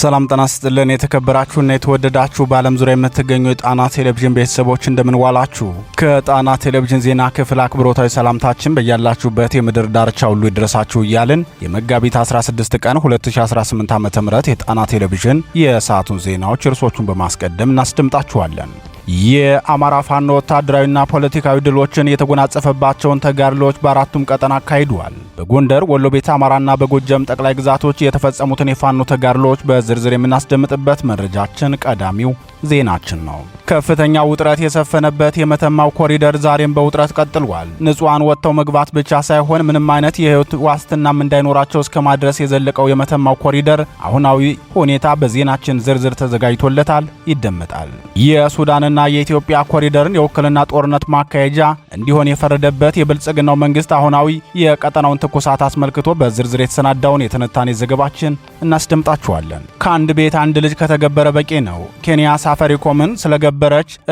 ሰላም ጤና ይስጥልን የተከበራችሁና የተወደዳችሁ በዓለም ዙሪያ የምትገኙ የጣና ቴሌቪዥን ቤተሰቦች እንደምን ዋላችሁ። ከጣና ቴሌቪዥን ዜና ክፍል አክብሮታዊ ሰላምታችን በያላችሁበት የምድር ዳርቻ ሁሉ ይድረሳችሁ እያልን የመጋቢት 16 ቀን 2018 ዓ.ም የጣና ቴሌቪዥን የሰዓቱን ዜናዎች እርሶቹን በማስቀደም እናስደምጣችኋለን። የአማራ ፋኖ ወታደራዊና ፖለቲካዊ ድሎችን የተጎናጸፈባቸውን ተጋድሎች በአራቱም ቀጠና አካሂዷል። በጎንደር፣ ወሎ ቤተ አማራና በጎጃም ጠቅላይ ግዛቶች የተፈጸሙትን የፋኖ ተጋድሎች በዝርዝር የምናስደምጥበት መረጃችን ቀዳሚው ዜናችን ነው። ከፍተኛ ውጥረት የሰፈነበት የመተማው ኮሪደር ዛሬም በውጥረት ቀጥሏል። ንጹሃን ወጥተው መግባት ብቻ ሳይሆን ምንም አይነት የህይወት ዋስትናም እንዳይኖራቸው እስከ ማድረስ የዘለቀው የመተማው ኮሪደር አሁናዊ ሁኔታ በዜናችን ዝርዝር ተዘጋጅቶለታል፣ ይደመጣል። የሱዳንና የኢትዮጵያ ኮሪደርን የውክልና ጦርነት ማካሄጃ እንዲሆን የፈረደበት የብልጽግናው መንግስት አሁናዊ የቀጠናውን ትኩሳት አስመልክቶ በዝርዝር የተሰናዳውን የትንታኔ ዘገባችን እናስደምጣችኋለን። ከአንድ ቤት አንድ ልጅ ከተገበረ በቂ ነው። ኬንያ ሳፋሪኮምን ስለገበረች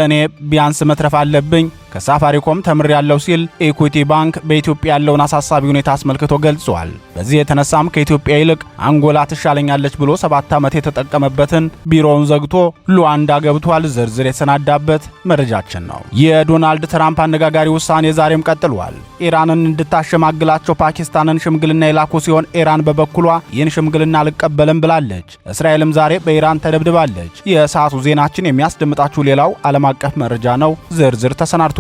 እኔ ቢያንስ መትረፍ አለብኝ ከሳፋሪኮም ተምሬያለሁ ሲል ኢኩዊቲ ባንክ በኢትዮጵያ ያለውን አሳሳቢ ሁኔታ አስመልክቶ ገልጿል። በዚህ የተነሳም ከኢትዮጵያ ይልቅ አንጎላ ትሻለኛለች ብሎ 7 ዓመት የተጠቀመበትን ቢሮውን ዘግቶ ሉዋንዳ ገብቷል። ዝርዝር የተሰናዳበት መረጃችን ነው። የዶናልድ ትራምፕ አነጋጋሪ ውሳኔ ዛሬም ቀጥሏል። ኢራንን እንድታሸማግላቸው ፓኪስታንን ሽምግልና የላኩ ሲሆን ኢራን በበኩሏ ይህን ሽምግልና አልቀበልም ብላለች። እስራኤልም ዛሬ በኢራን ተደብድባለች። የሰዓቱ ዜናችን የሚያስደምጣችሁ ሌላው ዓለም አቀፍ መረጃ ነው። ዝርዝር ተሰናድቷል።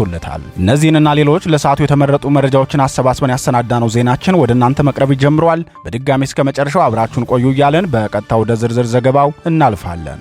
እነዚህንና ሌሎች ለሰዓቱ የተመረጡ መረጃዎችን አሰባስበን ያሰናዳነው ዜናችን ወደ እናንተ መቅረብ ይጀምራል። በድጋሚ እስከ መጨረሻው አብራችሁን ቆዩ እያለን በቀጥታ ወደ ዝርዝር ዘገባው እናልፋለን።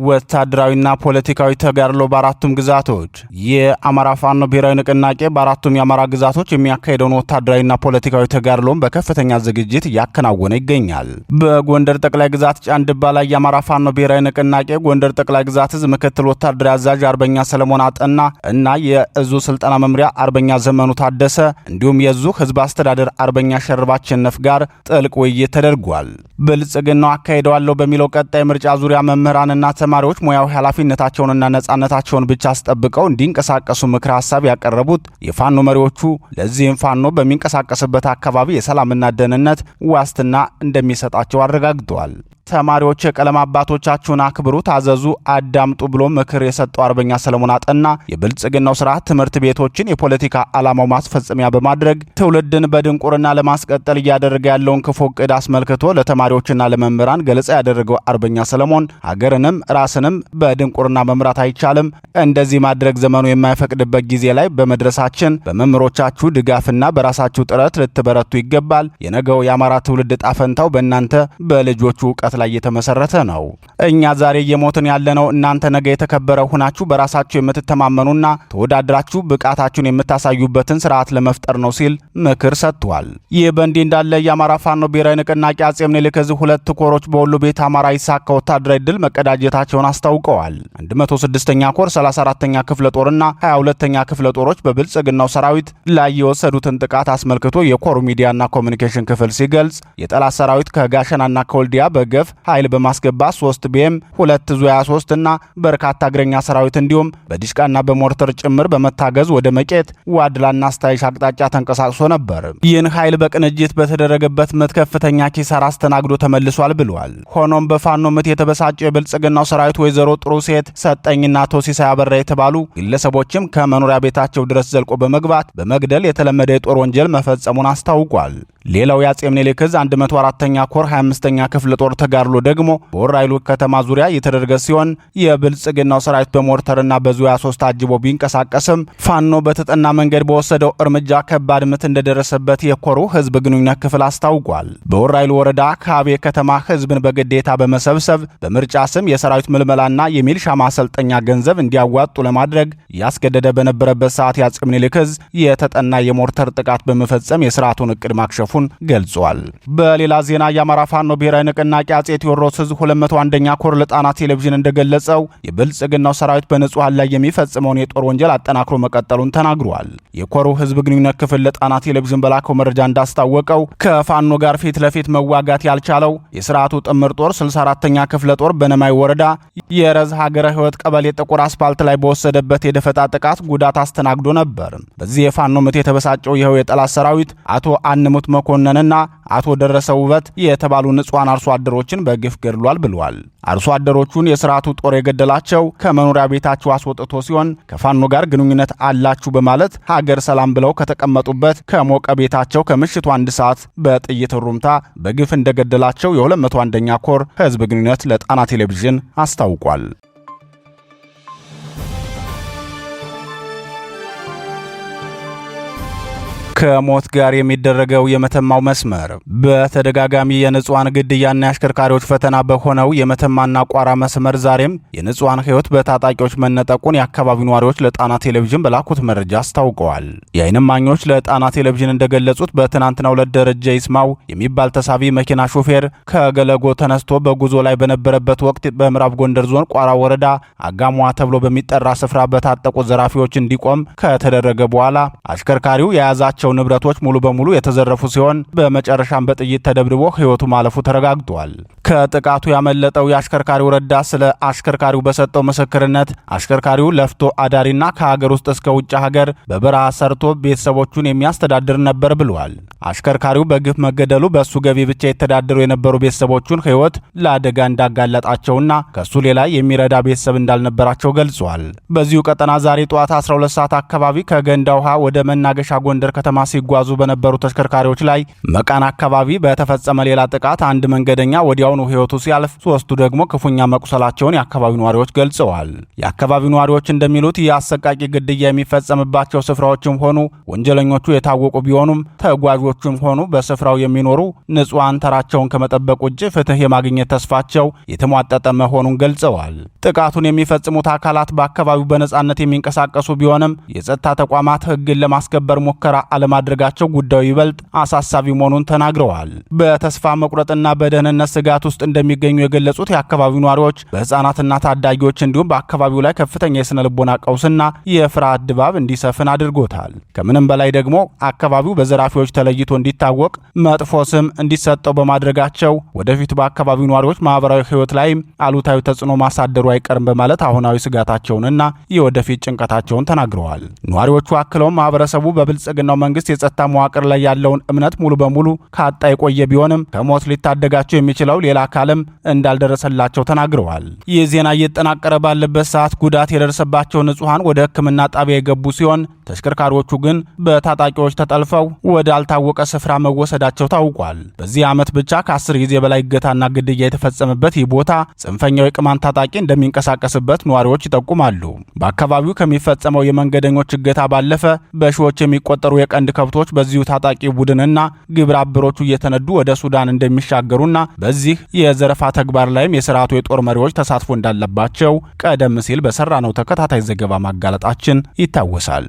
ወታደራዊና ፖለቲካዊ ተጋድሎ በአራቱም ግዛቶች። የአማራ ፋኖ ብሔራዊ ንቅናቄ በአራቱም የአማራ ግዛቶች የሚያካሄደውን ወታደራዊና ፖለቲካዊ ተጋድሎን በከፍተኛ ዝግጅት እያከናወነ ይገኛል። በጎንደር ጠቅላይ ግዛት ጫንድባ ላይ የአማራ ፋኖ ብሔራዊ ንቅናቄ ጎንደር ጠቅላይ ግዛት እዝ ምክትል ወታደራዊ አዛዥ አርበኛ ሰለሞን አጠና እና የእዙ ስልጠና መምሪያ አርበኛ ዘመኑ ታደሰ እንዲሁም የእዙ ህዝብ አስተዳደር አርበኛ ሸርባቸነፍ ጋር ጥልቅ ውይይት ተደርጓል። ብልጽግናው አካሄደዋለሁ በሚለው ቀጣይ ምርጫ ዙሪያ መምህራንና ተማሪዎች ሙያዊ ኃላፊነታቸውንና ነጻነታቸውን ብቻ አስጠብቀው እንዲንቀሳቀሱ ምክረ ሐሳብ ያቀረቡት የፋኖ መሪዎቹ ለዚህም ፋኖ በሚንቀሳቀስበት አካባቢ የሰላምና ደህንነት ዋስትና እንደሚሰጣቸው አረጋግጠዋል። ተማሪዎች የቀለም አባቶቻችሁን አክብሩ፣ ታዘዙ፣ አዳምጡ ብሎ ምክር የሰጠው አርበኛ ሰለሞን አጠና የብልጽግናው ስርዓት ትምህርት ቤቶችን የፖለቲካ ዓላማው ማስፈጸሚያ በማድረግ ትውልድን በድንቁርና ለማስቀጠል እያደረገ ያለውን ክፉ ዕቅድ አስመልክቶ ለተማሪዎችና ለመምህራን ገለጻ ያደረገው አርበኛ ሰለሞን ሀገርንም ራስንም በድንቁርና መምራት አይቻልም፣ እንደዚህ ማድረግ ዘመኑ የማይፈቅድበት ጊዜ ላይ በመድረሳችን በመምህሮቻችሁ ድጋፍና በራሳችሁ ጥረት ልትበረቱ ይገባል። የነገው የአማራ ትውልድ ዕጣ ፈንታው በእናንተ በልጆቹ ዕውቀት ላይ የተመሰረተ ነው። እኛ ዛሬ እየሞትን ያለነው እናንተ ነገ የተከበረ ሆናችሁ በራሳችሁ የምትተማመኑና ተወዳድራችሁ ብቃታችሁን የምታሳዩበትን ስርዓት ለመፍጠር ነው ሲል ምክር ሰጥቷል። ይህ በእንዲህ እንዳለ የአማራ ፋኖ ብሔራዊ ንቅናቄ አጼ ምኒልክ ዕዝ 2 ኮሮች በወሎ ቤተ አማራ ይሳካ ወታደራዊ ድል መቀዳጀታቸውን አስታውቀዋል። 106ኛ ኮር 34ኛ ክፍለ ጦርና 22ኛ ክፍለ ጦሮች በብልጽግናው ሰራዊት ላይ የወሰዱትን ጥቃት አስመልክቶ የኮሩ ሚዲያና ኮሚኒኬሽን ክፍል ሲገልጽ የጠላት ሰራዊት ከጋሸናና ከወልዲያ በገፍ ኃይል በማስገባት 3 ቢኤም 2 ዙ 23 እና በርካታ እግረኛ ሰራዊት እንዲሁም በዲሽቃና በሞርተር ጭምር በመታገዝ ወደ መቄት ዋድላና ስታይሽ አቅጣጫ ተንቀሳቅሶ ነበር። ይህን ኃይል በቅንጅት በተደረገበት ምት ከፍተኛ ኪሳራ አስተናግዶ ተመልሷል ብሏል። ሆኖም በፋኖ ምት የተበሳጨው የብልጽግናው ሰራዊት ወይዘሮ ጥሩ ሴት ሰጠኝና ቶሲሳ ያበራ የተባሉ ግለሰቦችም ከመኖሪያ ቤታቸው ድረስ ዘልቆ በመግባት በመግደል የተለመደ የጦር ወንጀል መፈጸሙን አስታውቋል። ሌላው የአጼ ምኒልክ ዕዝ 104ኛ ኮር 25ኛ ክፍለ ጦር ተጋድሎ ደግሞ በወራይሉ ከተማ ዙሪያ የተደረገ ሲሆን የብልጽግናው ሰራዊት በሞርተርና በዙ 23 አጅቦ ቢንቀሳቀስም ፋኖ በተጠና መንገድ በወሰደው እርምጃ ከባድ ምት እንደደረሰበት የኮሩ ህዝብ ግንኙነት ክፍል አስታውቋል። በወራይሉ ወረዳ ካቤ ከተማ ህዝብን በግዴታ በመሰብሰብ በምርጫ ስም የሰራዊት ምልመላና የሚልሻ ማሰልጠኛ ገንዘብ እንዲያዋጡ ለማድረግ ያስገደደ በነበረበት ሰዓት የአጼ ምኒልክ ዕዝ የተጠና የሞርተር ጥቃት በመፈጸም የስርዓቱን እቅድ ማክሸፉ ማለፉን ገልጿል። በሌላ ዜና የአማራ ፋኖ ብሔራዊ ንቅናቄ አጼ ቴዎድሮስ ዕዝ 201ኛ ኮር ለጣና ቴሌቪዥን እንደገለጸው የብልጽግናው ሰራዊት በንጹሃን ላይ የሚፈጽመውን የጦር ወንጀል አጠናክሮ መቀጠሉን ተናግሯል። የኮሩ ህዝብ ግንኙነት ክፍል ለጣና ቴሌቪዥን በላከው መረጃ እንዳስታወቀው ከፋኖ ጋር ፊት ለፊት መዋጋት ያልቻለው የስርዓቱ ጥምር ጦር 64ኛ ክፍለ ጦር በነማይ ወረዳ የረዝ ሀገረ ህይወት ቀበሌ ጥቁር አስፓልት ላይ በወሰደበት የደፈጣ ጥቃት ጉዳት አስተናግዶ ነበር። በዚህ የፋኖ ምት የተበሳጨው ይኸው የጠላት ሰራዊት አቶ አንሙት መኮንንና አቶ ደረሰ ውበት የተባሉ ንጹሃን አርሶ አደሮችን በግፍ ገድሏል ብለዋል። አርሶ አደሮቹን የስርዓቱ ጦር የገደላቸው ከመኖሪያ ቤታቸው አስወጥቶ ሲሆን ከፋኖ ጋር ግንኙነት አላችሁ በማለት ሀገር ሰላም ብለው ከተቀመጡበት ከሞቀ ቤታቸው ከምሽቱ 1 ሰዓት በጥይት ሩምታ በግፍ እንደገደላቸው የ201ኛ ኮር ህዝብ ግንኙነት ለጣና ቴሌቪዥን አስታውቋል። ከሞት ጋር የሚደረገው የመተማው መስመር በተደጋጋሚ የንጹሃን ግድያና የአሽከርካሪዎች ፈተና በሆነው የመተማና ቋራ መስመር ዛሬም የንጹሃን ህይወት በታጣቂዎች መነጠቁን የአካባቢው ነዋሪዎች ለጣና ቴሌቪዥን በላኩት መረጃ አስታውቀዋል። የዓይን እማኞች ለጣና ቴሌቪዥን እንደገለጹት በትናንትናው ዕለት ደረጃ ይስማው የሚባል ተሳቢ መኪና ሾፌር ከገለጎ ተነስቶ በጉዞ ላይ በነበረበት ወቅት በምዕራብ ጎንደር ዞን ቋራ ወረዳ አጋሟ ተብሎ በሚጠራ ስፍራ በታጠቁ ዘራፊዎች እንዲቆም ከተደረገ በኋላ አሽከርካሪው የያዛቸው ንብረቶች ሙሉ በሙሉ የተዘረፉ ሲሆን በመጨረሻም በጥይት ተደብድቦ ህይወቱ ማለፉ ተረጋግጧል። ከጥቃቱ ያመለጠው የአሽከርካሪው ረዳት ስለ አሽከርካሪው በሰጠው ምስክርነት አሽከርካሪው ለፍቶ አዳሪና ከሀገር ውስጥ እስከ ውጭ ሀገር በበረሃ ሰርቶ ቤተሰቦቹን የሚያስተዳድር ነበር ብሏል። አሽከርካሪው በግፍ መገደሉ በሱ ገቢ ብቻ የተዳደሩ የነበሩ ቤተሰቦቹን ህይወት ለአደጋ እንዳጋለጣቸውና ከሱ ሌላ የሚረዳ ቤተሰብ እንዳልነበራቸው ገልጿል። በዚሁ ቀጠና ዛሬ ጠዋት 12 ሰዓት አካባቢ ከገንዳ ውሃ ወደ መናገሻ ጎንደር ከተማ ሲጓዙ በነበሩ ተሽከርካሪዎች ላይ መቃን አካባቢ በተፈጸመ ሌላ ጥቃት አንድ መንገደኛ ወዲያውኑ ህይወቱ ሲያልፍ 3ቱ ደግሞ ክፉኛ መቁሰላቸውን የአካባቢው ነዋሪዎች ገልጸዋል። የአካባቢው ነዋሪዎች እንደሚሉት የአሰቃቂ ግድያ የሚፈጸምባቸው ስፍራዎችም ሆኑ ወንጀለኞቹ የታወቁ ቢሆኑም ተጓዦቹም ሆኑ በስፍራው የሚኖሩ ንጹሃን ተራቸውን ከመጠበቅ ውጭ ፍትህ የማግኘት ተስፋቸው የተሟጠጠ መሆኑን ገልጸዋል። ጥቃቱን የሚፈጽሙት አካላት በአካባቢው በነጻነት የሚንቀሳቀሱ ቢሆንም የጸጥታ ተቋማት ህግን ለማስከበር ሙከራ አለማድረጋቸው ጉዳዩ ይበልጥ አሳሳቢ መሆኑን ተናግረዋል። በተስፋ መቁረጥና በደህንነት ስጋት ውስጥ እንደሚገኙ የገለጹት የአካባቢው ነዋሪዎች በህፃናትና ታዳጊዎች እንዲሁም በአካባቢው ላይ ከፍተኛ የስነ ልቦና ቀውስና የፍርሃት ድባብ እንዲሰፍን አድርጎታል። ከምንም በላይ ደግሞ አካባቢው በዘራፊዎች ተለይቶ እንዲታወቅ መጥፎ ስም እንዲሰጠው በማድረጋቸው ወደፊት በአካባቢው ነዋሪዎች ማህበራዊ ህይወት ላይ አሉታዊ ተጽዕኖ ማሳደሩ አይቀርም በማለት አሁናዊ ስጋታቸውንና የወደፊት ጭንቀታቸውን ተናግረዋል። ነዋሪዎቹ አክለውም ማህበረሰቡ በብልጽግናው መንግስት የጸጥታ መዋቅር ላይ ያለውን እምነት ሙሉ በሙሉ ካጣ የቆየ ቢሆንም ከሞት ሊታደጋቸው የሚችለው ሌላ አካልም እንዳልደረሰላቸው ተናግረዋል። ይህ ዜና እየተጠናቀረ ባለበት ሰዓት ጉዳት የደረሰባቸው ንጹሃን ወደ ሕክምና ጣቢያ የገቡ ሲሆን ተሽከርካሪዎቹ ግን በታጣቂዎች ተጠልፈው ወደ አልታወቀ ስፍራ መወሰዳቸው ታውቋል። በዚህ ዓመት ብቻ ከ10 ጊዜ በላይ እገታና ግድያ የተፈጸመበት ይህ ቦታ ጽንፈኛው የቅማንት ታጣቂ እንደሚንቀሳቀስበት ነዋሪዎች ይጠቁማሉ። በአካባቢው ከሚፈጸመው የመንገደኞች እገታ ባለፈ በሺዎች የሚቆጠሩ የቀንድ ከብቶች በዚሁ ታጣቂ ቡድንና ግብረ አበሮቹ እየተነዱ ወደ ሱዳን እንደሚሻገሩና በዚህ የዘረፋ ተግባር ላይም የስርዓቱ የጦር መሪዎች ተሳትፎ እንዳለባቸው ቀደም ሲል በሰራነው ተከታታይ ዘገባ ማጋለጣችን ይታወሳል።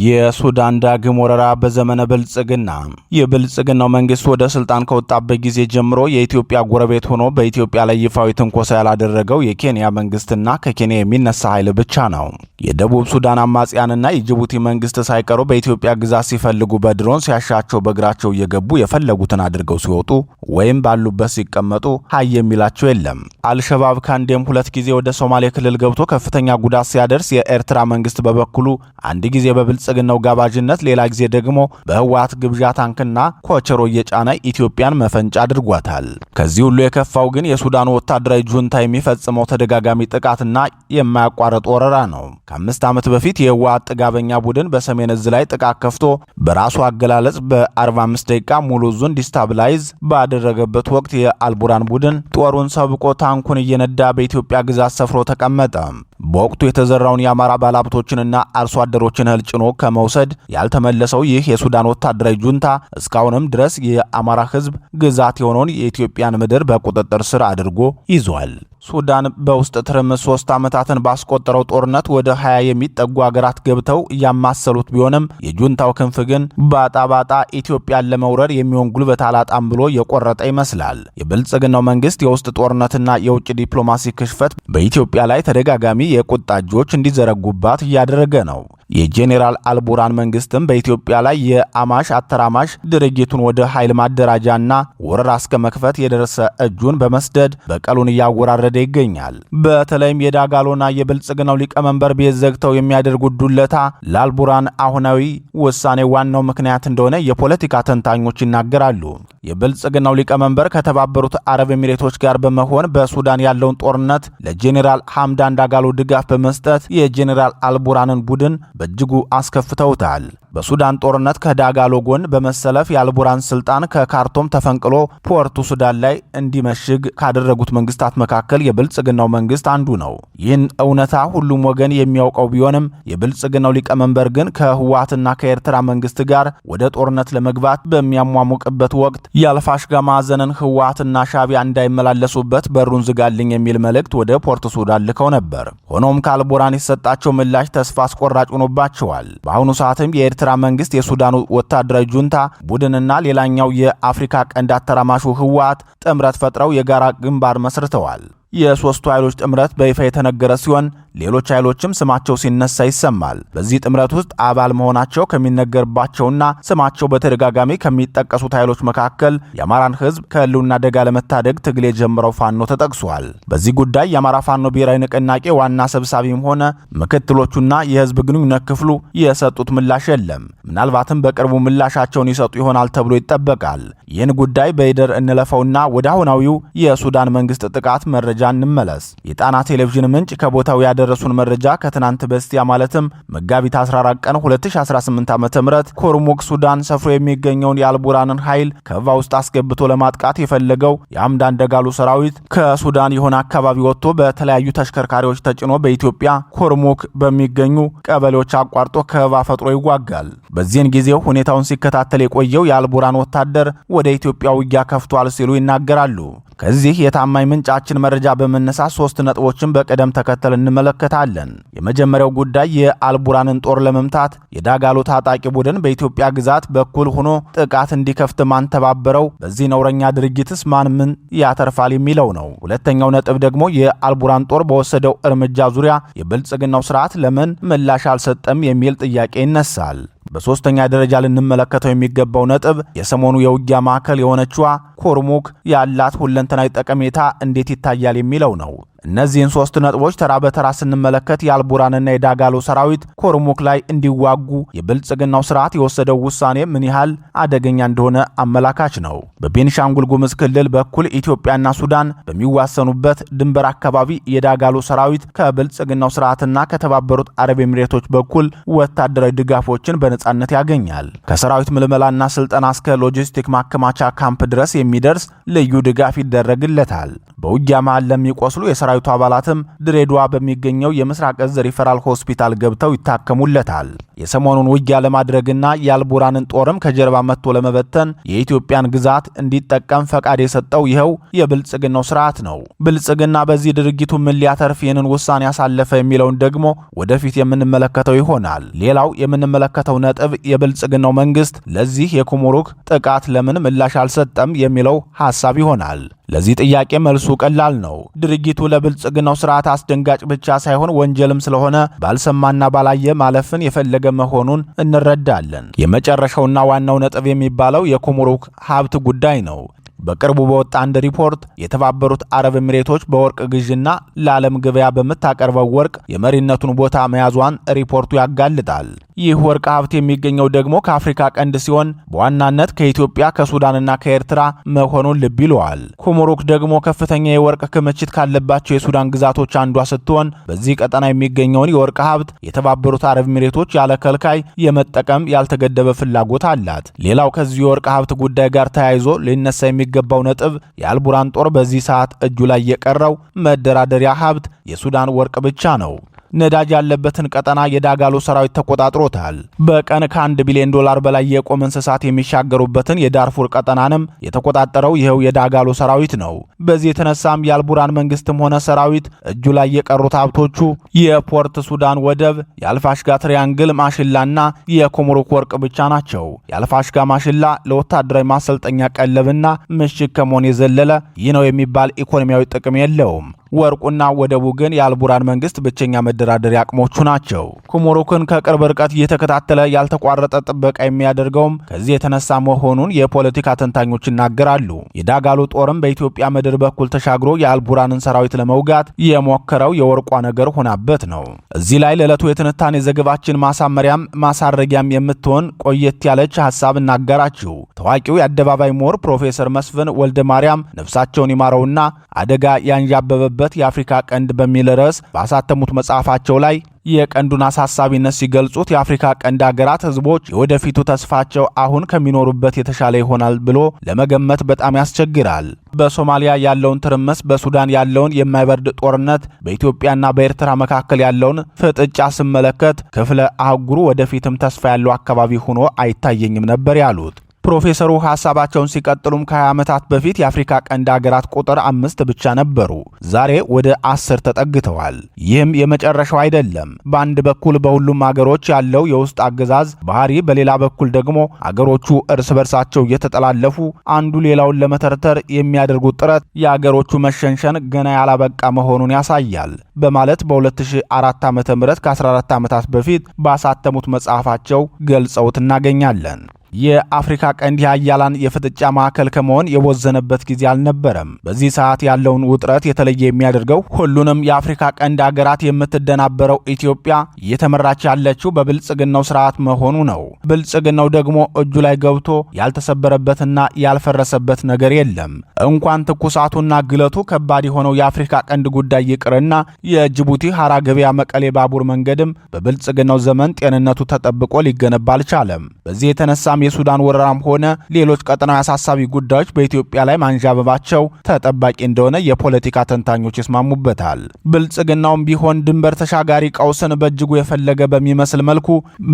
የሱዳን ዳግም ወረራ በዘመነ ብልጽግና። የብልጽግናው መንግስት ወደ ስልጣን ከወጣበት ጊዜ ጀምሮ የኢትዮጵያ ጎረቤት ሆኖ በኢትዮጵያ ላይ ይፋዊ ትንኮሳ ያላደረገው የኬንያ መንግስትና ከኬንያ የሚነሳ ኃይል ብቻ ነው። የደቡብ ሱዳን አማጽያንና የጅቡቲ መንግስት ሳይቀሩ በኢትዮጵያ ግዛት ሲፈልጉ በድሮን ሲያሻቸው በእግራቸው እየገቡ የፈለጉትን አድርገው ሲወጡ ወይም ባሉበት ሲቀመጡ ሀይ የሚላቸው የለም። አልሸባብ ከአንዴም 2 ጊዜ ወደ ሶማሌ ክልል ገብቶ ከፍተኛ ጉዳት ሲያደርስ የኤርትራ መንግስት በበኩሉ አንድ ጊዜ በብልጽግናው ጋባዥነት ሌላ ጊዜ ደግሞ በህወሓት ግብዣ ታንክና ኮቸሮ እየጫነ ኢትዮጵያን መፈንጫ አድርጓታል። ከዚህ ሁሉ የከፋው ግን የሱዳኑ ወታደራዊ ጁንታ የሚፈጽመው ተደጋጋሚ ጥቃትና የማያቋርጥ ወረራ ነው። ከ5 ዓመት በፊት የህወሓት ጥጋበኛ ቡድን በሰሜን እዝ ላይ ጥቃት ከፍቶ በራሱ አገላለጽ በ45 ደቂቃ ሙሉ ዙን ዲስታብላይዝ ባደረገበት ወቅት የአልቡራን ቡድን ጦሩን ሰብቆ ታንኩን እየነዳ በኢትዮጵያ ግዛት ሰፍሮ ተቀመጠ። በወቅቱ የተዘራውን የአማራ ባለሀብቶችንና አርሶ አደሮችን እህል ጭኖ ከመውሰድ ያልተመለሰው ይህ የሱዳን ወታደራዊ ጁንታ እስካሁንም ድረስ የአማራ ሕዝብ ግዛት የሆነውን የኢትዮጵያን ምድር በቁጥጥር ስር አድርጎ ይዟል። ሱዳን በውስጥ ትርምስ 3 ዓመታትን ባስቆጠረው ጦርነት ወደ 20 የሚጠጉ ሀገራት ገብተው እያማሰሉት ቢሆንም የጁንታው ክንፍ ግን ባጣ ኢትዮጵያን ለመውረር የሚሆን ጉልበት አላጣም ብሎ የቆረጠ ይመስላል። የብልጽግናው መንግስት የውስጥ ጦርነትና የውጭ ዲፕሎማሲ ክሽፈት በኢትዮጵያ ላይ ተደጋጋሚ የቁጣ እጆች እንዲዘረጉባት እያደረገ ነው። የጄኔራል አልቡራን መንግስትም በኢትዮጵያ ላይ የአማሽ አተራማሽ ድርጊቱን ወደ ኃይል ማደራጃና ወረራ እስከ መክፈት የደረሰ እጁን በመስደድ በቀሉን እያወራረደ ይገኛል። በተለይም የዳጋሎና የብልጽግናው ሊቀመንበር ቤት ዘግተው የሚያደርጉት ዱለታ ለአልቡራን አሁናዊ ውሳኔ ዋናው ምክንያት እንደሆነ የፖለቲካ ተንታኞች ይናገራሉ። የብልጽግናው ሊቀመንበር ከተባበሩት አረብ ኤሚሬቶች ጋር በመሆን በሱዳን ያለውን ጦርነት ለጄኔራል ሐምዳን ዳጋሎ ድጋፍ በመስጠት የጄኔራል አልቡራንን ቡድን በእጅጉ አስከፍተውታል። በሱዳን ጦርነት ከዳጋሎ ጎን በመሰለፍ የአልቡራን ስልጣን ከካርቶም ተፈንቅሎ ፖርቱ ሱዳን ላይ እንዲመሽግ ካደረጉት መንግስታት መካከል የብልጽግናው መንግስት አንዱ ነው። ይህን እውነታ ሁሉም ወገን የሚያውቀው ቢሆንም የብልጽግናው ሊቀመንበር ግን ከህወሓትና ከኤርትራ መንግስት ጋር ወደ ጦርነት ለመግባት በሚያሟሙቅበት ወቅት የአልፋሽጋ ማዕዘንን ህወሓትና ሻዕቢያ እንዳይመላለሱበት በሩን ዝጋልኝ የሚል መልእክት ወደ ፖርት ሱዳን ልከው ነበር። ሆኖም ከአልቡራን የሰጣቸው ምላሽ ተስፋ አስቆራጭ ሆኖባቸዋል። በአሁኑ ሰዓትም የኤርትራ መንግስት የሱዳኑ ወታደራዊ ጁንታ ቡድንና ሌላኛው የአፍሪካ ቀንድ አተራማሹ ህወሓት ጥምረት ፈጥረው የጋራ ግንባር መስርተዋል። የሶስቱ ኃይሎች ጥምረት በይፋ የተነገረ ሲሆን ሌሎች ኃይሎችም ስማቸው ሲነሳ ይሰማል። በዚህ ጥምረት ውስጥ አባል መሆናቸው ከሚነገርባቸውና ስማቸው በተደጋጋሚ ከሚጠቀሱት ኃይሎች መካከል የአማራን ህዝብ ከህልውና አደጋ ለመታደግ ትግል የጀመረው ፋኖ ተጠቅሷል። በዚህ ጉዳይ የአማራ ፋኖ ብሔራዊ ንቅናቄ ዋና ሰብሳቢም ሆነ ምክትሎቹና የህዝብ ግንኙነት ክፍሉ የሰጡት ምላሽ የለም። ምናልባትም በቅርቡ ምላሻቸውን ይሰጡ ይሆናል ተብሎ ይጠበቃል። ይህን ጉዳይ በይደር እንለፈውና ወደ አሁናዊው የሱዳን መንግስት ጥቃት መረጃ እንመለስ። የጣና ቴሌቪዥን ምንጭ ከቦታው ያደረሱን መረጃ ከትናንት በስቲያ ማለትም መጋቢት 14 ቀን 2018 ዓ.ም ኮርሙክ ሱዳን ሰፍሮ የሚገኘውን የአልቡራንን ኃይል ከበባ ውስጥ አስገብቶ ለማጥቃት የፈለገው የሐምዳን ዳጋሎ ሰራዊት ከሱዳን የሆነ አካባቢ ወጥቶ በተለያዩ ተሽከርካሪዎች ተጭኖ በኢትዮጵያ ኮርሙክ በሚገኙ ቀበሌዎች አቋርጦ ከበባ ፈጥሮ ይዋጋል። በዚህን ጊዜ ሁኔታውን ሲከታተል የቆየው የአልቡራን ወታደር ወደ ኢትዮጵያ ውጊያ ከፍቷል ሲሉ ይናገራሉ። ከዚህ የታማኝ ምንጫችን መረጃ በመነሳት 3 ነጥቦችን በቅደም ተከተል እንመለከታለን። የመጀመሪያው ጉዳይ የአልቡራንን ጦር ለመምታት የዳጋሎ ታጣቂ ቡድን በኢትዮጵያ ግዛት በኩል ሆኖ ጥቃት እንዲከፍት ማን ተባበረው? በዚህ ነውረኛ ድርጊትስ ማን ምን ያተርፋል የሚለው ነው። ሁለተኛው ነጥብ ደግሞ የአልቡራን ጦር በወሰደው እርምጃ ዙሪያ የብልጽግናው ስርዓት ለምን ምላሽ አልሰጠም የሚል ጥያቄ ይነሳል። በሶስተኛ ደረጃ ልንመለከተው የሚገባው ነጥብ የሰሞኑ የውጊያ ማዕከል የሆነችዋ ኮርሙክ ያላት ሁለንተናዊ ጠቀሜታ እንዴት ይታያል የሚለው ነው። እነዚህን 3 ነጥቦች ተራ በተራ ስንመለከት የአልቡራንና የዳጋሎ ሰራዊት ኮርሙክ ላይ እንዲዋጉ የብልጽግናው ስርዓት የወሰደው ውሳኔ ምን ያህል አደገኛ እንደሆነ አመላካች ነው። በቤኒሻንጉል ጉሙዝ ክልል በኩል ኢትዮጵያና ሱዳን በሚዋሰኑበት ድንበር አካባቢ የዳጋሎ ሰራዊት ከብልጽግናው ስርዓትና ከተባበሩት አረብ ኤሚሬቶች በኩል ወታደራዊ ድጋፎችን በነጻነት ያገኛል። ከሰራዊት ምልመላና ስልጠና እስከ ሎጂስቲክ ማከማቻ ካምፕ ድረስ የሚደርስ ልዩ ድጋፍ ይደረግለታል። በውጊያ መሃል ለሚቆስሉ የሰራዊቱ አባላትም ድሬዳዋ በሚገኘው የምስራቅ እዝ ሪፈራል ሆስፒታል ገብተው ይታከሙለታል። የሰሞኑን ውጊያ ለማድረግና የአልቡራንን ጦርም ከጀርባ መጥቶ ለመበተን የኢትዮጵያን ግዛት እንዲጠቀም ፈቃድ የሰጠው ይኸው የብልጽግናው ስርዓት ነው። ብልጽግና በዚህ ድርጊቱ ምን ሊያተርፍ ይህንን ውሳኔ ያሳለፈ የሚለውን ደግሞ ወደፊት የምንመለከተው ይሆናል። ሌላው የምንመለከተው ነጥብ የብልጽግናው መንግስት ለዚህ የኮሞሮክ ጥቃት ለምን ምላሽ አልሰጠም የሚለው ሐሳብ ይሆናል። ለዚህ ጥያቄ መልሱ ቀላል ነው። ድርጊቱ ለብልጽግናው ስርዓት አስደንጋጭ ብቻ ሳይሆን ወንጀልም ስለሆነ ባልሰማና ባላየ ማለፍን የፈለገ መሆኑን እንረዳለን። የመጨረሻውና ዋናው ነጥብ የሚባለው የኮሞሮክ ሀብት ጉዳይ ነው። በቅርቡ በወጣ አንድ ሪፖርት የተባበሩት አረብ ኤሚሬቶች በወርቅ ግዥና ለዓለም ገበያ በምታቀርበው ወርቅ የመሪነቱን ቦታ መያዟን ሪፖርቱ ያጋልጣል። ይህ ወርቅ ሀብት የሚገኘው ደግሞ ከአፍሪካ ቀንድ ሲሆን በዋናነት ከኢትዮጵያ ከሱዳንና ከኤርትራ መሆኑን ልብ ይለዋል። ኮሞሮክ ደግሞ ከፍተኛ የወርቅ ክምችት ካለባቸው የሱዳን ግዛቶች አንዷ ስትሆን በዚህ ቀጠና የሚገኘውን የወርቅ ሀብት የተባበሩት አረብ ኤሚሬቶች ያለ ከልካይ የመጠቀም ያልተገደበ ፍላጎት አላት። ሌላው ከዚህ የወርቅ ሀብት ጉዳይ ጋር ተያይዞ ሊነሳ የሚገባው ነጥብ የአልቡራን ጦር በዚህ ሰዓት እጁ ላይ የቀረው መደራደሪያ ሀብት የሱዳን ወርቅ ብቻ ነው። ነዳጅ ያለበትን ቀጠና የዳጋሎ ሰራዊት ተቆጣጥሮታል። በቀን ከ1 ቢሊዮን ዶላር በላይ የቆም እንስሳት የሚሻገሩበትን የዳርፉር ቀጠናንም የተቆጣጠረው ይኸው የዳጋሎ ሰራዊት ነው። በዚህ የተነሳም የአልቡራን መንግስትም ሆነ ሰራዊት እጁ ላይ የቀሩት ሀብቶቹ የፖርት ሱዳን ወደብ፣ የአልፋሽጋ ትሪያንግል ማሽላና የኮሞሮክ ወርቅ ብቻ ናቸው። የአልፋሽጋ ማሽላ ለወታደራዊ ማሰልጠኛ ቀለብና ምሽግ ከመሆን የዘለለ ይህ ነው የሚባል ኢኮኖሚያዊ ጥቅም የለውም። ወርቁና ወደቡ ግን የአልቡራን መንግስት ብቸኛ መደራደሪያ አቅሞቹ ናቸው። ኮሞሮክን ከቅርብ ርቀት እየተከታተለ ያልተቋረጠ ጥበቃ የሚያደርገውም ከዚህ የተነሳ መሆኑን የፖለቲካ ተንታኞች ይናገራሉ። የዳጋሎ ጦርም በኢትዮጵያ ምድር በኩል ተሻግሮ የአልቡራንን ሰራዊት ለመውጋት የሞከረው የወርቋ ነገር ሆናበት ነው። እዚህ ላይ ለዕለቱ የትንታኔ ዘገባችን ማሳመሪያም ማሳረጊያም የምትሆን ቆየት ያለች ሐሳብ እናገራችሁ። ታዋቂው የአደባባይ ምሁር ፕሮፌሰር መስፍን ወልደ ማርያም ነፍሳቸውን ይማረውና አደጋ ያንዣበበ የአፍሪካ ቀንድ በሚል ርዕስ ባሳተሙት መጽሐፋቸው ላይ የቀንዱን አሳሳቢነት ሲገልጹት የአፍሪካ ቀንድ ሀገራት ህዝቦች የወደፊቱ ተስፋቸው አሁን ከሚኖሩበት የተሻለ ይሆናል ብሎ ለመገመት በጣም ያስቸግራል። በሶማሊያ ያለውን ትርምስ፣ በሱዳን ያለውን የማይበርድ ጦርነት፣ በኢትዮጵያና በኤርትራ መካከል ያለውን ፍጥጫ ስመለከት ክፍለ አህጉሩ ወደፊትም ተስፋ ያለው አካባቢ ሆኖ አይታየኝም ነበር ያሉት ፕሮፌሰሩ ሐሳባቸውን ሲቀጥሉም ከ20 ዓመታት በፊት የአፍሪካ ቀንድ ሀገራት ቁጥር 5 ብቻ ነበሩ። ዛሬ ወደ 10 ተጠግተዋል። ይህም የመጨረሻው አይደለም። በአንድ በኩል በሁሉም ሀገሮች ያለው የውስጥ አገዛዝ ባህሪ፣ በሌላ በኩል ደግሞ አገሮቹ እርስ በርሳቸው እየተጠላለፉ አንዱ ሌላውን ለመተርተር የሚያደርጉት ጥረት የአገሮቹ መሸንሸን ገና ያላበቃ መሆኑን ያሳያል በማለት በ2004 ዓ.ም ከ14 ዓመታት በፊት ባሳተሙት መጽሐፋቸው ገልጸውት እናገኛለን። የአፍሪካ ቀንድ የሀያላን የፍጥጫ ማዕከል ከመሆን የቦዘነበት ጊዜ አልነበረም። በዚህ ሰዓት ያለውን ውጥረት የተለየ የሚያደርገው ሁሉንም የአፍሪካ ቀንድ ሀገራት የምትደናበረው ኢትዮጵያ እየተመራች ያለችው በብልጽግናው ስርዓት መሆኑ ነው። ብልጽግናው ደግሞ እጁ ላይ ገብቶ ያልተሰበረበትና ያልፈረሰበት ነገር የለም። እንኳን ትኩሳቱና ግለቱ ከባድ የሆነው የአፍሪካ ቀንድ ጉዳይ ይቅርና የጅቡቲ ሐራ ገበያ መቀሌ ባቡር መንገድም በብልጽግናው ዘመን ጤንነቱ ተጠብቆ ሊገነባ አልቻለም። በዚህ የተነሳ የሱዳን ወረራም ሆነ ሌሎች ቀጠናዊ አሳሳቢ ጉዳዮች በኢትዮጵያ ላይ ማንዣበባቸው ተጠባቂ እንደሆነ የፖለቲካ ተንታኞች ይስማሙበታል። ብልጽግናውም ቢሆን ድንበር ተሻጋሪ ቀውስን በእጅጉ የፈለገ በሚመስል መልኩ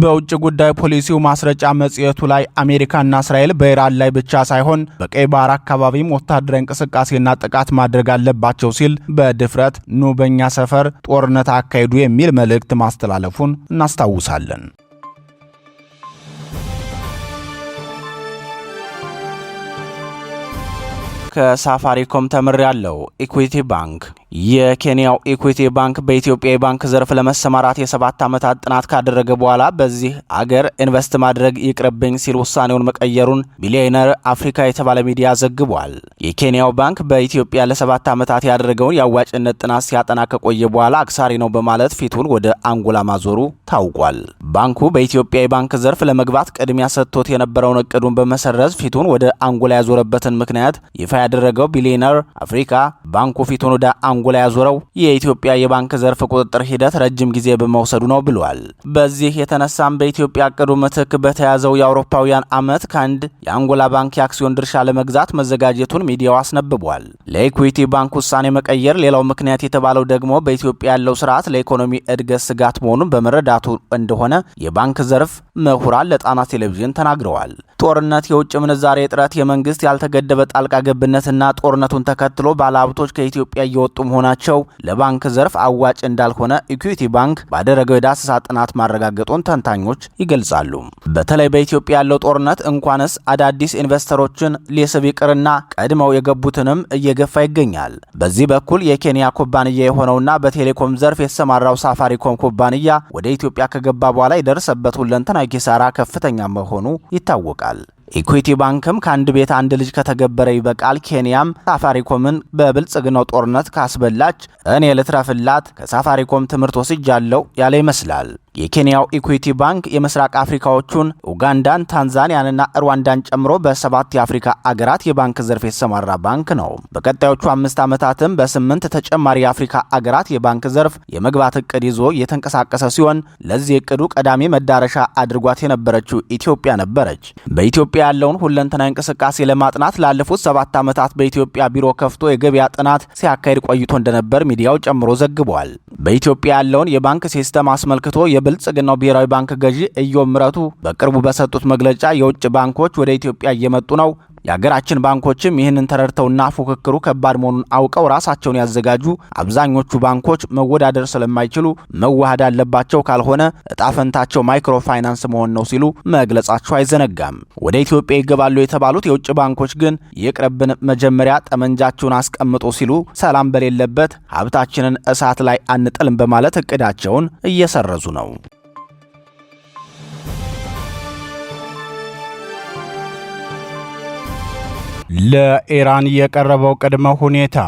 በውጭ ጉዳይ ፖሊሲው ማስረጫ መጽሔቱ ላይ አሜሪካና እስራኤል በኢራን ላይ ብቻ ሳይሆን በቀይ ባህር አካባቢም ወታደራዊ እንቅስቃሴና ጥቃት ማድረግ አለባቸው ሲል በድፍረት ኑ በኛ ሰፈር ጦርነት አካሄዱ የሚል መልእክት ማስተላለፉን እናስታውሳለን። ከሳፋሪኮም ተምሬያለሁ። ኢኩዊቲ ባንክ የኬንያው ኢኩዊቲ ባንክ በኢትዮጵያ የባንክ ዘርፍ ለመሰማራት የ7 ዓመታት ጥናት ካደረገ በኋላ በዚህ አገር ኢንቨስት ማድረግ ይቅርብኝ ሲል ውሳኔውን መቀየሩን ቢሊዮነር አፍሪካ የተባለ ሚዲያ ዘግቧል። የኬንያው ባንክ በኢትዮጵያ ለ7 ዓመታት ያደረገውን የአዋጭነት ጥናት ሲያጠና ከቆየ በኋላ አክሳሪ ነው በማለት ፊቱን ወደ አንጎላ ማዞሩ ታውቋል። ባንኩ በኢትዮጵያ የባንክ ዘርፍ ለመግባት ቅድሚያ ሰጥቶት የነበረውን እቅዱን በመሰረዝ ፊቱን ወደ አንጎላ ያዞረበትን ምክንያት ይፋ ያደረገው ቢሊዮነር አፍሪካ ባንኩ ፊቱን ወደ አንጎላ ያዞረው የኢትዮጵያ የባንክ ዘርፍ ቁጥጥር ሂደት ረጅም ጊዜ በመውሰዱ ነው ብሏል። በዚህ የተነሳም በኢትዮጵያ እቅዱ ምትክ በተያዘው የአውሮፓውያን ዓመት ከአንድ የአንጎላ ባንክ የአክሲዮን ድርሻ ለመግዛት መዘጋጀቱን ሚዲያው አስነብቧል። ለኢኩዊቲ ባንክ ውሳኔ መቀየር ሌላው ምክንያት የተባለው ደግሞ በኢትዮጵያ ያለው ስርዓት ለኢኮኖሚ እድገት ስጋት መሆኑን በመረዳቱ እንደሆነ የባንክ ዘርፍ ምሁራን ለጣና ቴሌቪዥን ተናግረዋል። ጦርነት፣ የውጭ ምንዛሬ እጥረት፣ የመንግስት ያልተገደበ ጣልቃ ገብነትና ጦርነቱን ተከትሎ ባለሀብቶች ከኢትዮጵያ እየወጡ መሆናቸው ለባንክ ዘርፍ አዋጭ እንዳልሆነ ኢኩዊቲ ባንክ ባደረገው የዳሰሳ ጥናት ማረጋገጡን ተንታኞች ይገልጻሉ። በተለይ በኢትዮጵያ ያለው ጦርነት እንኳንስ አዳዲስ ኢንቨስተሮችን ሊስብ ይቅርና ቀድመው የገቡትንም እየገፋ ይገኛል። በዚህ በኩል የኬንያ ኩባንያ የሆነውና በቴሌኮም ዘርፍ የተሰማራው ሳፋሪኮም ኩባንያ ወደ ኢትዮጵያ ከገባ በኋላ የደረሰበት ሁለንተናዊ ኪሳራ ከፍተኛ መሆኑ ይታወቃል። ኢኩዊቲ ባንክም ከአንድ ቤት አንድ ልጅ ከተገበረ ይበቃል፣ ኬንያም ሳፋሪኮምን በብልጽግናው ጦርነት ካስበላች እኔ ልትረፍላት ከሳፋሪኮም ትምህርት ወስጃለሁ ያለ ይመስላል። የኬንያው ኢኩዊቲ ባንክ የምስራቅ አፍሪካዎቹን ኡጋንዳን፣ ታንዛኒያንና ሩዋንዳን ጨምሮ በ7 የአፍሪካ አገራት የባንክ ዘርፍ የተሰማራ ባንክ ነው። በቀጣዮቹ 5 ዓመታትም በ8 ተጨማሪ የአፍሪካ አገራት የባንክ ዘርፍ የመግባት እቅድ ይዞ የተንቀሳቀሰ ሲሆን ለዚህ እቅዱ ቀዳሚ መዳረሻ አድርጓት የነበረችው ኢትዮጵያ ነበረች። በኢትዮጵያ ያለውን ሁለንተናዊ እንቅስቃሴ ለማጥናት ላለፉት 7 ዓመታት በኢትዮጵያ ቢሮ ከፍቶ የገበያ ጥናት ሲያካሂድ ቆይቶ እንደነበር ሚዲያው ጨምሮ ዘግቧል። በኢትዮጵያ ያለውን የባንክ ሲስተም አስመልክቶ የብልጽግናው ብሔራዊ ባንክ ገዢ ኢዮብ ምረቱ በቅርቡ በሰጡት መግለጫ የውጭ ባንኮች ወደ ኢትዮጵያ እየመጡ ነው፣ የሀገራችን ባንኮችም ይህንን ተረድተውና ፉክክሩ ከባድ መሆኑን አውቀው ራሳቸውን ያዘጋጁ፣ አብዛኞቹ ባንኮች መወዳደር ስለማይችሉ መዋሃድ አለባቸው፣ ካልሆነ እጣፈንታቸው ማይክሮ ፋይናንስ መሆን ነው ሲሉ መግለጻቸው አይዘነጋም። ወደ ኢትዮጵያ ይገባሉ የተባሉት የውጭ ባንኮች ግን ይቅርብን፣ መጀመሪያ ጠመንጃችሁን አስቀምጡ ሲሉ ሰላም በሌለበት ሀብታችንን እሳት ላይ አንጥልም በማለት እቅዳቸውን እየሰረዙ ነው። ለኢራን የቀረበው ቅድመ ሁኔታ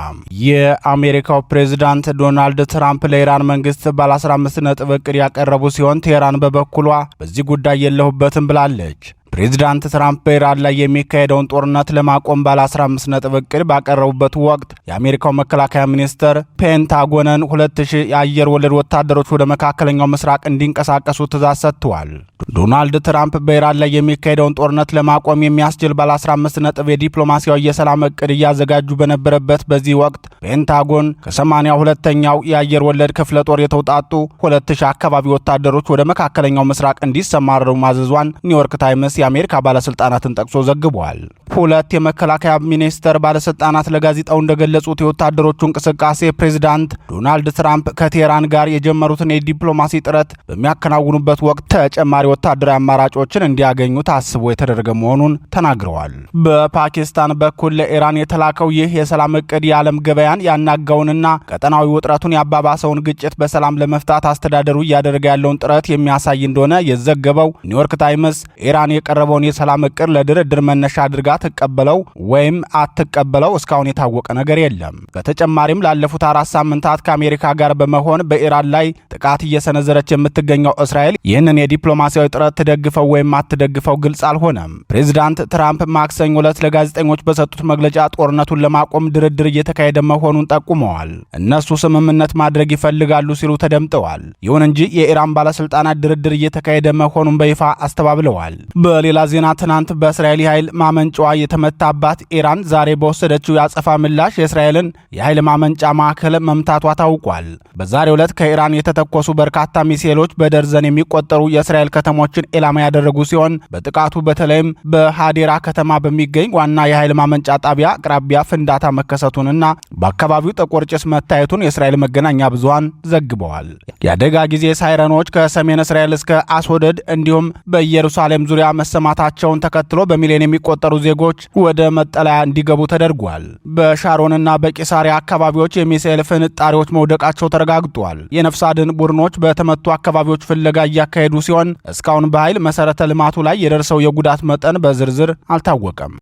የአሜሪካው ፕሬዝዳንት ዶናልድ ትራምፕ ለኢራን መንግስት ባለ 15 ነጥብ እቅድ ያቀረቡ ሲሆን ቴህራን በበኩሏ በዚህ ጉዳይ የለሁበትም ብላለች። ፕሬዚዳንት ትራምፕ በኢራን ላይ የሚካሄደውን ጦርነት ለማቆም ባለ 15 ነጥብ እቅድ ባቀረቡበት ወቅት የአሜሪካው መከላከያ ሚኒስቴር ፔንታጎንን 2000 የአየር ወለድ ወታደሮች ወደ መካከለኛው ምስራቅ እንዲንቀሳቀሱ ትዕዛዝ ሰጥተዋል። ዶናልድ ትራምፕ በኢራን ላይ የሚካሄደውን ጦርነት ለማቆም የሚያስችል ባለ 15 ነጥብ የዲፕሎማሲያዊ የሰላም እቅድ እያዘጋጁ በነበረበት በዚህ ወቅት ፔንታጎን ከ82ኛው የአየር ወለድ ክፍለ ጦር የተውጣጡ 2000 አካባቢ ወታደሮች ወደ መካከለኛው ምስራቅ እንዲሰማሩ ማዘዟን ኒውዮርክ ታይምስ የአሜሪካ ባለስልጣናትን ጠቅሶ ዘግቧል። ሁለት የመከላከያ ሚኒስቴር ባለስልጣናት ለጋዜጣው እንደገለጹት የወታደሮቹ እንቅስቃሴ ፕሬዝዳንት ዶናልድ ትራምፕ ከቴህራን ጋር የጀመሩትን የዲፕሎማሲ ጥረት በሚያከናውኑበት ወቅት ተጨማሪ ወታደራዊ አማራጮችን እንዲያገኙ ታስቦ የተደረገ መሆኑን ተናግረዋል። በፓኪስታን በኩል ለኢራን የተላከው ይህ የሰላም እቅድ የዓለም ገበያን ያናጋውንና ቀጠናዊ ውጥረቱን ያባባሰውን ግጭት በሰላም ለመፍታት አስተዳደሩ እያደረገ ያለውን ጥረት የሚያሳይ እንደሆነ የዘገበው ኒውዮርክ ታይምስ ኢራን የቀረበውን የሰላም እቅድ ለድርድር መነሻ አድርጋ ትቀበለው ወይም አትቀበለው እስካሁን የታወቀ ነገር የለም። በተጨማሪም ላለፉት 4 ሳምንታት ከአሜሪካ ጋር በመሆን በኢራን ላይ ጥቃት እየሰነዘረች የምትገኘው እስራኤል ይህንን የዲፕሎማሲያዊ ጥረት ትደግፈው ወይም አትደግፈው ግልጽ አልሆነም። ፕሬዚዳንት ትራምፕ ማክሰኞ ዕለት ለጋዜጠኞች በሰጡት መግለጫ ጦርነቱን ለማቆም ድርድር እየተካሄደ መሆኑን ጠቁመዋል። እነሱ ስምምነት ማድረግ ይፈልጋሉ ሲሉ ተደምጠዋል። ይሁን እንጂ የኢራን ባለስልጣናት ድርድር እየተካሄደ መሆኑን በይፋ አስተባብለዋል። በሌላ ዜና ትናንት በእስራኤል የኃይል ማመንጫዋ የተመታባት ኢራን ዛሬ በወሰደችው የአጸፋ ምላሽ የእስራኤልን የኃይል ማመንጫ ማዕከል መምታቷ ታውቋል። በዛሬው ዕለት ከኢራን የተተኮሱ በርካታ ሚሳኤሎች በደርዘን የሚቆጠሩ የእስራኤል ከተሞችን ኢላማ ያደረጉ ሲሆን በጥቃቱ በተለይም በሃዴራ ከተማ በሚገኝ ዋና የኃይል ማመንጫ ጣቢያ አቅራቢያ ፍንዳታ መከሰቱንና በአካባቢው ጥቁር ጭስ መታየቱን የእስራኤል መገናኛ ብዙሃን ዘግበዋል። የአደጋ ጊዜ ሳይረኖች ከሰሜን እስራኤል እስከ አስወደድ እንዲሁም በኢየሩሳሌም ዙሪያ መሰማታቸውን ተከትሎ በሚሊዮን የሚቆጠሩ ዜጎች ወደ መጠለያ እንዲገቡ ተደርጓል። በሻሮንና በቂሳሪያ አካባቢዎች የሚሳኤል ፍንጣሪዎች መውደቃቸው ተረጋግጧል። የነፍስ አድን ቡድኖች በተመቱ አካባቢዎች ፍለጋ እያካሄዱ ሲሆን እስካሁን በኃይል መሰረተ ልማቱ ላይ የደረሰው የጉዳት መጠን በዝርዝር አልታወቀም።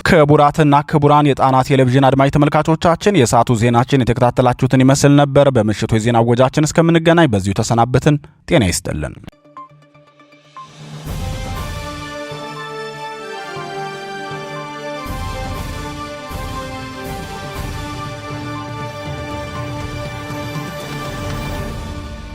ክቡራትና ክቡራን የጣና ቴሌቪዥን አድማጭ ተመልካቾቻችን የሰዓቱ ዜናችን የተከታተላችሁትን ይመስል ነበር። በምሽቱ የዜና ወጃችን እስከምንገናኝ በዚሁ ተሰናበትን። ጤና ይስጥልን።